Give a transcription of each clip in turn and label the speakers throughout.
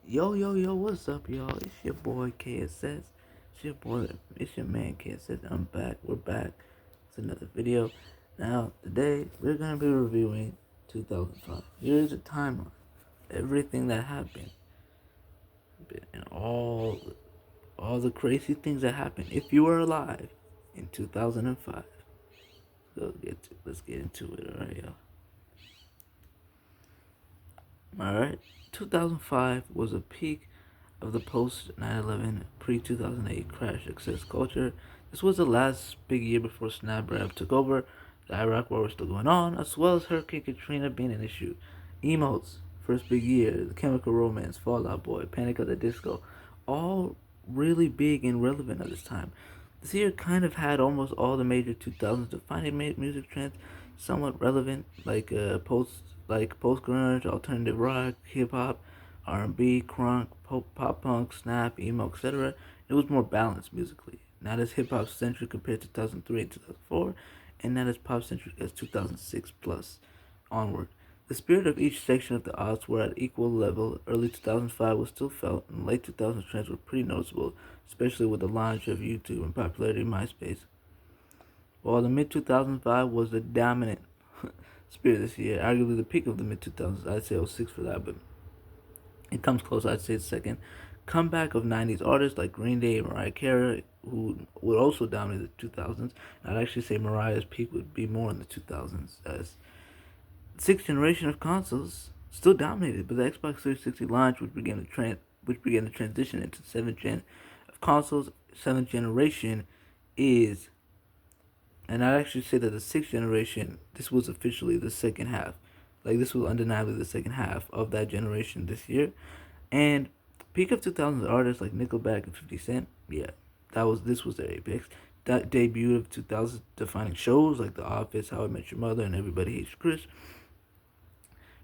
Speaker 1: Yo, what's up, y'all? It's your boy KSS. It's your man KSS. I'm back. We're back. It's another video. Now, today, we're gonna be reviewing 2005. Here's a timeline. Everything that happened. And all the crazy things that happened. If you were alive in 2005. Let's get into it, alright, y'all. Alright, 2005 was a peak of the post 9/11, pre 2008 crash success culture. This was the last big year before Snapchat took over. The Iraq War was still going on, as well as Hurricane Katrina being an issue. Emos, first big year, The Chemical Romance, Fall Out Boy, Panic at the Disco, all really big and relevant at this time. This year kind of had almost all the major 2000s defining music trends somewhat relevant, post grunge, alternative rock, hip hop, R&B, crunk, pop punk, snap, emo, etc. It was more balanced musically, not as hip hop centric compared to 2003 and 2004, and not as pop centric as 2006 plus onward. The spirit of each section of the odds were at equal level. Early 2005 was still felt, and late 2000s trends were pretty noticeable, especially with the launch of YouTube and popularity of MySpace. While the mid 2005 was the dominant spirit this year, arguably the peak of the mid 2000s, I'd say 06 for that, but it comes close, I'd say it's second. Comeback of 90s artists like Green Day and Mariah Carey, who would also dominate the 2000s. I'd actually say Mariah's peak would be more in the 2000s, as sixth generation of consoles still dominated, but the Xbox 360 launch, which began to transition into seventh gen of consoles. Seventh generation is, and I'd actually say that the sixth generation, this was officially the second half. Like, this was undeniably the second half of that generation this year. And peak of 2000s artists like Nickelback and 50 Cent, yeah, this was their apex. That debut of 2000s defining shows like The Office, How I Met Your Mother, and Everybody Hates Chris.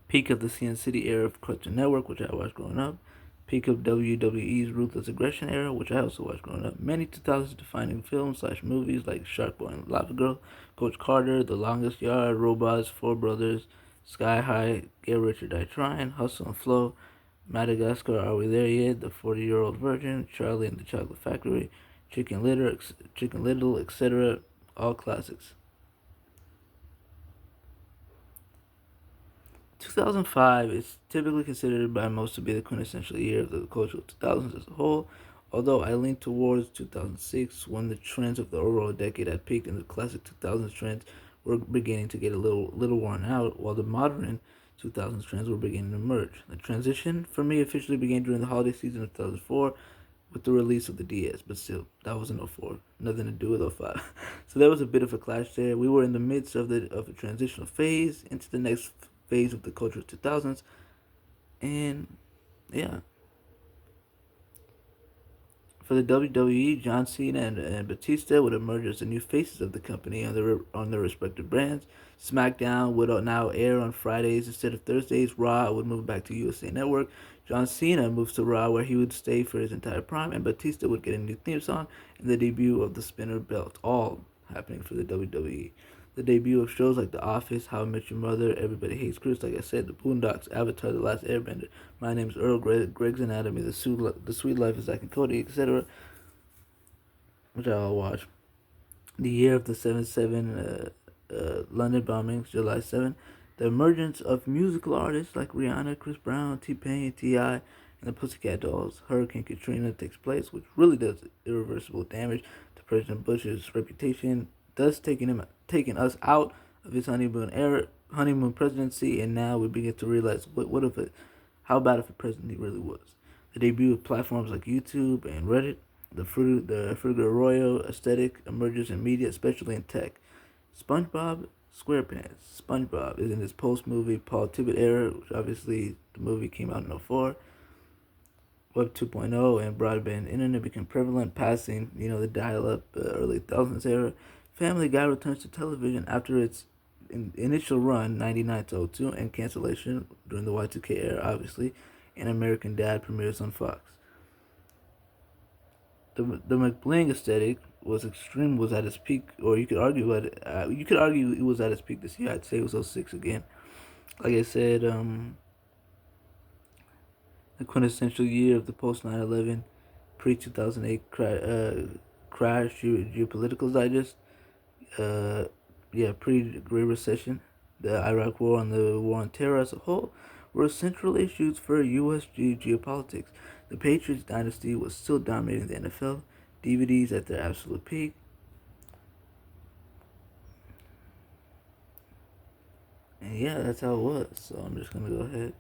Speaker 1: Peak of the Sin City era of Cartoon Network, which I watched growing up. Peak of WWE's Ruthless Aggression era, which I also watched growing up. Many 2000s defining films / movies like Shark Boy and Lava Girl, Coach Carter, The Longest Yard, Robots, Four Brothers, Sky High, Get Rich or Die Trying, Hustle and Flow, Madagascar, Are We There Yet, The 40-Year-Old Virgin, Charlie and the Chocolate Factory, Chicken Little, etc. All classics. 2005 is typically considered by most to be the quintessential year of the cultural 2000s as a whole, although I lean towards 2006 when the trends of the overall decade had peaked and the classic 2000s trends were beginning to get a little worn out, while the modern 2000s trends were beginning to emerge. The transition for me officially began during the holiday season of 2004 with the release of the DS, but still, that was in 04. Nothing to do with 05. So there was a bit of a clash there. We were in the midst of a transitional phase into the next phase of the culture of 2000s, and yeah. For the WWE, John Cena and Batista would emerge as the new faces of the company on their respective brands. SmackDown would now air on Fridays instead of Thursdays. Raw would move back to USA Network. John Cena moves to Raw, where he would stay for his entire prime, and Batista would get a new theme song and the debut of the Spinner Belt, all happening for the WWE. The debut of shows like The Office, How I Met Your Mother, Everybody Hates Chris, like I said, The Boondocks, Avatar, The Last Airbender, My Name's Earl, Greg's Anatomy, The Sweet Life of Zack and Cody, etc., which I all watch. The year of the 7/7 London bombings, July 7th. The emergence of musical artists like Rihanna, Chris Brown, T-Pain, T.I., and the Pussycat Dolls. Hurricane Katrina takes place, which really does irreversible damage to President Bush's reputation, thus taking us out of his honeymoon presidency, and now we begin to realize how bad of a president he really was. The debut of platforms like YouTube and Reddit, the Frugal Arroyo aesthetic emerges in media, especially in tech. SpongeBob SquarePants. SpongeBob is in his post-movie Paul Tibbitt era, which obviously the movie came out in 04. Web 2.0 and broadband internet became prevalent, passing, the dial-up early thousands era. Family Guy returns to television after its initial run, 99 to 02, and cancellation during the Y2K era, obviously, and American Dad premieres on Fox. The McBling aesthetic was at its peak, or you could argue it was at its peak this year. I'd say it was 06 again. Like I said, the quintessential year of the post 9/11, pre 2008 crash, geopolitical digest, uh, yeah, pre Great Recession, the Iraq War, and the War on Terror as a whole were central issues for U.S. geopolitics. The Patriots dynasty was still dominating the NFL, DVDs at their absolute peak. And yeah, that's how it was. So I'm just gonna go ahead.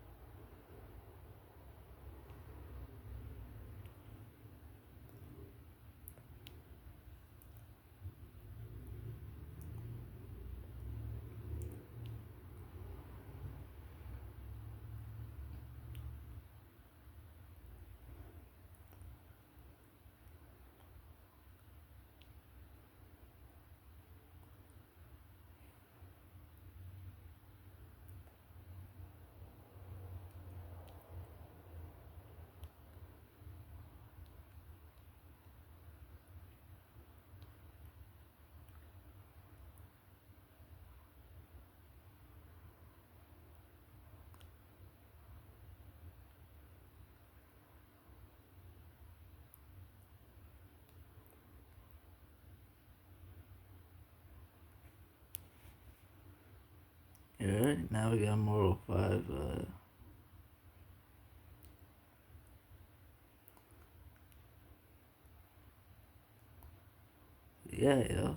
Speaker 1: Alright, now we got Moral 5. Yeah, yo.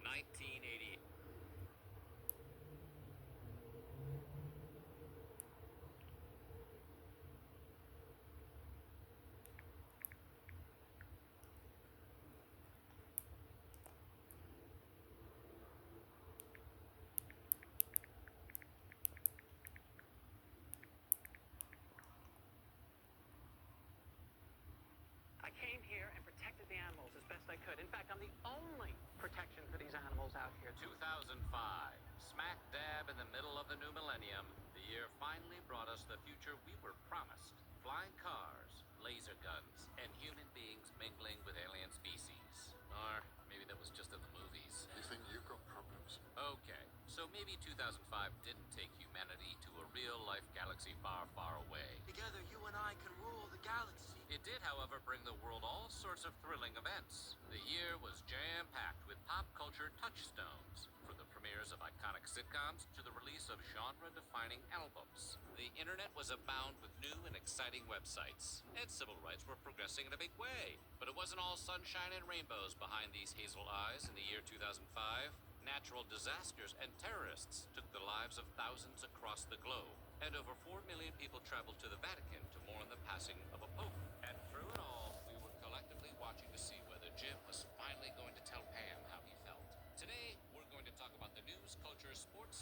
Speaker 2: 1988. I came here and protected the animals as best I could. In fact, I'm the only protection for these animals out here. 2005, smack dab in the middle of the new millennium, the year finally brought us the future we were promised. Flying cars, laser guns, and human beings mingling with alien species. Or maybe that was just in the movies.
Speaker 3: You think you've got problems?
Speaker 2: Okay, so maybe 2005 didn't take humanity to a real-life galaxy far, far away.
Speaker 4: Together, you and I can rule the galaxy.
Speaker 2: It did, however, bring the world all sorts of thrilling events. The year was jam-packed with pop culture touchstones, from the premieres of iconic sitcoms to the release of genre-defining albums. The internet was abound with new and exciting websites, and civil rights were progressing in a big way. But it wasn't all sunshine and rainbows behind these hazel eyes in the year 2005. Natural disasters and terrorists took the lives of thousands across the globe, and over 4 million people traveled to the Vatican to mourn the passing of a pope. And through it all, we were collectively watching to see whether Jim was finally going to tell Pam how he felt. Today, we're going to talk about the news, culture, sports,